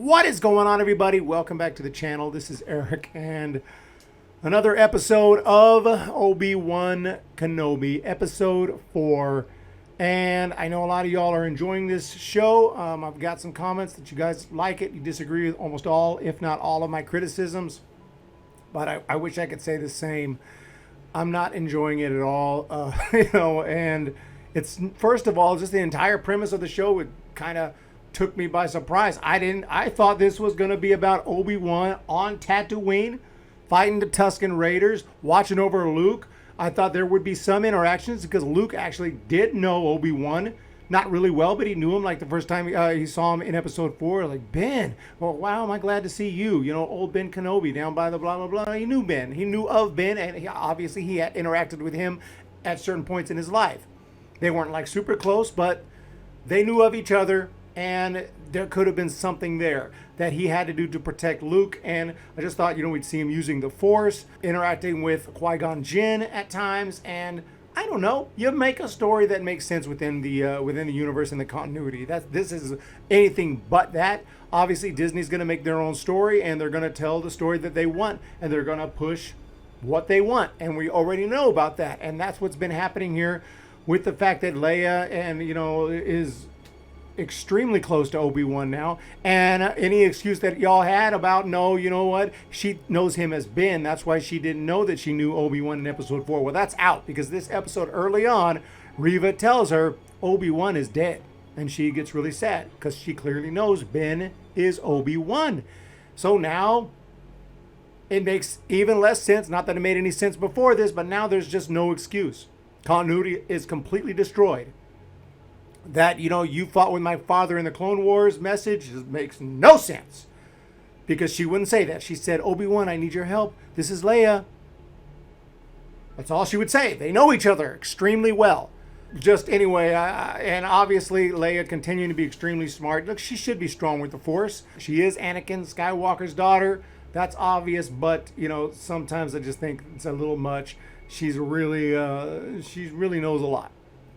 What is going on, everybody? Welcome back to the channel. This is Eric and another episode of Obi-Wan Kenobi, episode 4. And I know a lot of y'all are enjoying this show. I've got some comments that you guys like it. You disagree with almost all, if not all, of my criticisms. But I wish I could say the same. I'm not enjoying it at all. And it's, first of all, just the entire premise of the show. It kind of took me by surprise. I thought this was going to be about Obi-Wan on Tatooine fighting the Tusken Raiders, watching over Luke. I thought there would be some interactions because Luke actually did know Obi-Wan, not really well, but he knew him like the first time he saw him in episode 4. Like, Ben, well, wow, am I glad to see you. You know, old Ben Kenobi down by the blah, blah, blah. He knew Ben. He knew of Ben, and obviously he had interacted with him at certain points in his life. They weren't like super close, but they knew of each other. And there could have been something there that he had to do to protect Luke. And I just thought, we'd see him using the Force, interacting with Qui-Gon Jinn at times. And I don't know, you make a story that makes sense within the universe and the continuity. This is anything but that. Obviously, Disney's going to make their own story, and they're going to tell the story that they want, and they're going to push what they want. And we already know about that. And that's what's been happening here with the fact that Leia is extremely close to Obi-Wan now, and any excuse that y'all had about she knows him as Ben, that's why she didn't know that she knew Obi-Wan in episode 4. Well, that's out, because this episode early on, Reva tells her Obi-Wan is dead, and she gets really sad because she clearly knows Ben is Obi-Wan. So now it makes even less sense, not that it made any sense before this, but now there's just no excuse. Continuity is completely destroyed. That, you fought with my father in the Clone Wars message makes no sense. Because she wouldn't say that. She said, Obi-Wan, I need your help. This is Leia. That's all she would say. They know each other extremely well. Just anyway, and obviously Leia continuing to be extremely smart. Look, she should be strong with the Force. She is Anakin Skywalker's daughter. That's obvious, but, sometimes I just think it's a little much. She really knows a lot.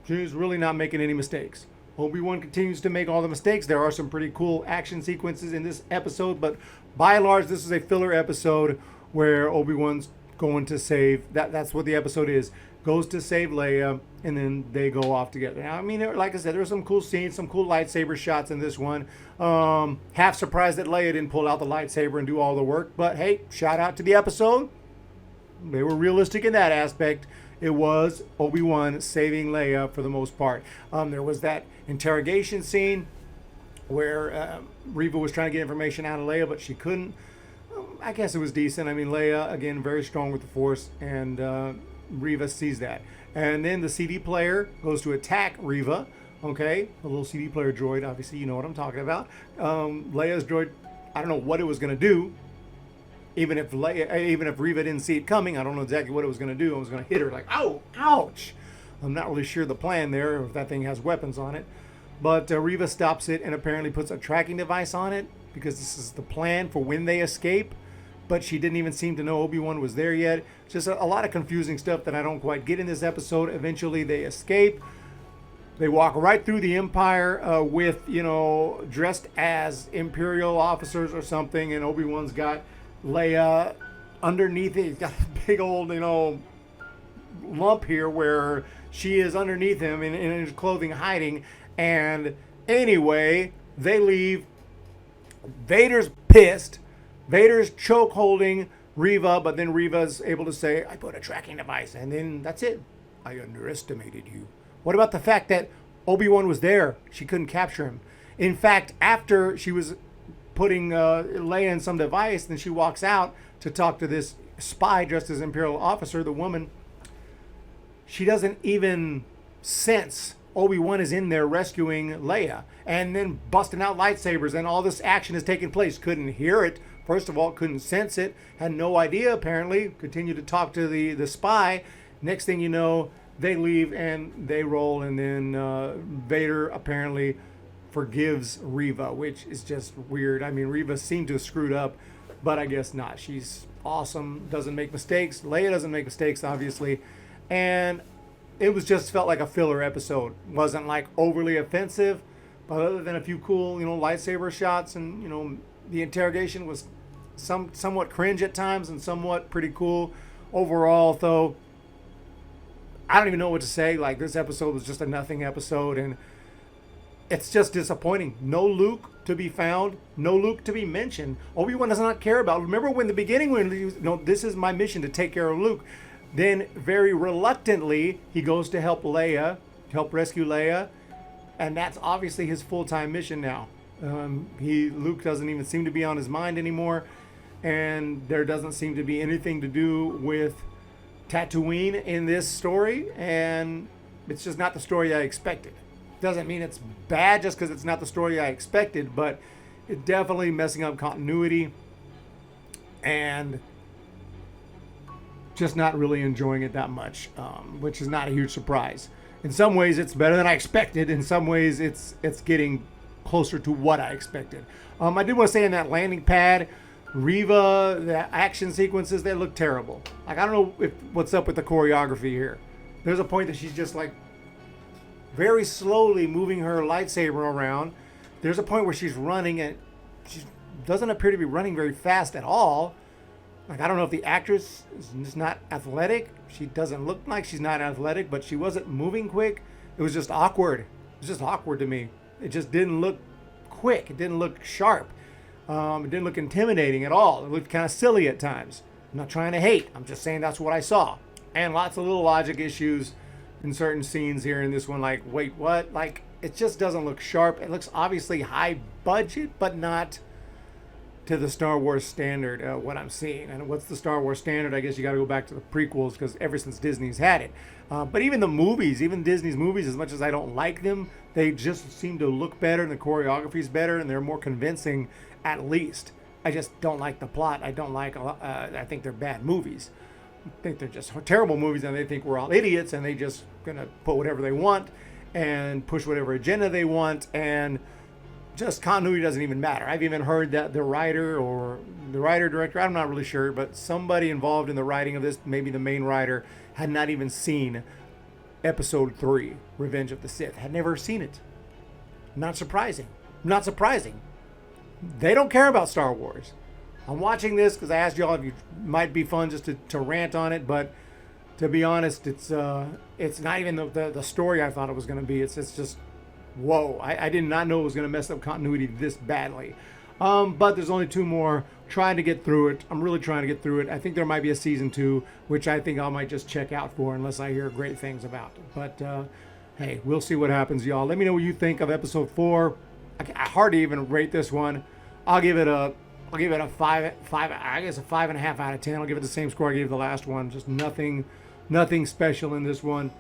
She's really not making any mistakes. Obi-Wan continues to make all the mistakes. There are some pretty cool action sequences in this episode, but by and large, this is a filler episode where Obi-Wan's going to save, that's what the episode is, goes to save Leia, and then they go off together. Now, like I said, there were some cool scenes, some cool lightsaber shots in this one. Half surprised that Leia didn't pull out the lightsaber and do all the work, but hey, shout out to the episode. They were realistic in that aspect. It was Obi-Wan saving Leia for the most part. There was that interrogation scene where Reva was trying to get information out of Leia, but she couldn't. I guess it was decent. Leia, again, very strong with the Force, and Reva sees that. And then the CD player goes to attack Reva. Okay, a little CD player droid. Obviously, you know what I'm talking about. Leia's droid, I don't know what it was going to do. Even if Reva didn't see it coming, I don't know exactly what it was going to do. It was going to hit her like, ow, ouch. I'm not really sure the plan there, if that thing has weapons on it. But Reva stops it and apparently puts a tracking device on it because this is the plan for when they escape. But she didn't even seem to know Obi-Wan was there yet. Just a lot of confusing stuff that I don't quite get in this episode. Eventually they escape. They walk right through the Empire with, dressed as Imperial officers or something. And Obi-Wan's got Leia underneath it. He's got a big old, lump here where she is underneath him in his clothing hiding. And anyway, they leave. Vader's pissed. Vader's choke holding Reva, but then Reva's able to say, I put a tracking device. And then that's it. I underestimated you. What about the fact that Obi-Wan was there? She couldn't capture him. In fact, after she was putting Leia in some device, then she walks out to talk to this spy dressed as Imperial officer, the woman. She doesn't even sense Obi-Wan is in there rescuing Leia and then busting out lightsabers, and all this action is taking place. Couldn't hear it. First of all, couldn't sense it. Had no idea, apparently. Continued to talk to the spy. Next thing you know, they leave and they roll, and then Vader apparently forgives Reva, which is just weird. Reva seemed to have screwed up, but I guess not. She's awesome, doesn't make mistakes. Leia doesn't make mistakes, obviously. And it was just felt like a filler episode. Wasn't like overly offensive, but other than a few cool, lightsaber shots and, The interrogation was somewhat cringe at times and somewhat pretty cool. Overall, though, I don't even know what to say. Like, this episode was just a nothing episode, and it's just disappointing. No Luke to be found, no Luke to be mentioned. Obi-Wan does not care about. Remember when the beginning, when he was, no, this is my mission to take care of Luke. Then very reluctantly, he goes to help rescue Leia, and that's obviously his full-time mission now. Luke doesn't even seem to be on his mind anymore, and there doesn't seem to be anything to do with Tatooine in this story, and it's just not the story I expected. Doesn't mean it's bad just because it's not the story I expected, but it's definitely messing up continuity, and just not really enjoying it that much, which is not a huge surprise. In some ways, it's better than I expected. In some ways, it's getting closer to what I expected. I did want to say in that landing pad, Reva, the action sequences, they look terrible. Like, I don't know what's up with the choreography here. There's a point that she's just like very slowly moving her lightsaber around. There's a point where she's running and she doesn't appear to be running very fast at all. Like, I don't know if the actress is just not athletic. She doesn't look like she's not athletic, but she wasn't moving quick. It was just awkward. It was just awkward to me. It just didn't look quick. It didn't look sharp. It didn't look intimidating at all. It looked kind of silly at times. I'm not trying to hate. I'm just saying that's what I saw. And lots of little logic issues in certain scenes here in this one. Like, wait, what? Like, it just doesn't look sharp. It looks obviously high budget, but not to the Star Wars standard, what I'm seeing. And what's the Star Wars standard? I guess you got to go back to the prequels, because ever since Disney's had it. But even the movies, even Disney's movies, as much as I don't like them, they just seem to look better, and the choreography's better, and they're more convincing, at least. I just don't like the plot. I don't like, I think they're bad movies. I think they're just terrible movies, and they think we're all idiots, and they just gonna put whatever they want and push whatever agenda they want, and just continuity doesn't even matter. I've even heard that the writer or the writer-director, I'm not really sure, but somebody involved in the writing of this, maybe the main writer, had not even seen Episode 3, Revenge of the Sith. Had never seen it. Not surprising. Not surprising. They don't care about Star Wars. I'm watching this because I asked y'all if it might be fun just to rant on it, but to be honest, it's not even the story I thought it was going to be. It's just, whoa. I did not know it was going to mess up continuity this badly. But there's only 2 more. Trying to get through it. I'm really trying to get through it. I think there might be a season 2, which I think I might just check out for unless I hear great things about it. But hey, we'll see what happens, y'all. Let me know what you think of episode 4. I hardly even rate this one. I'll give it a 5. I guess a 5.5 out of 10. I'll give it the same score I gave the last one. Just nothing special in this one.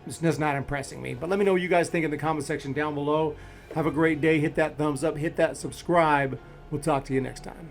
It's just not impressing me. But let me know what you guys think in the comment section down below. Have a great day. Hit that thumbs up. Hit that subscribe. We'll talk to you next time.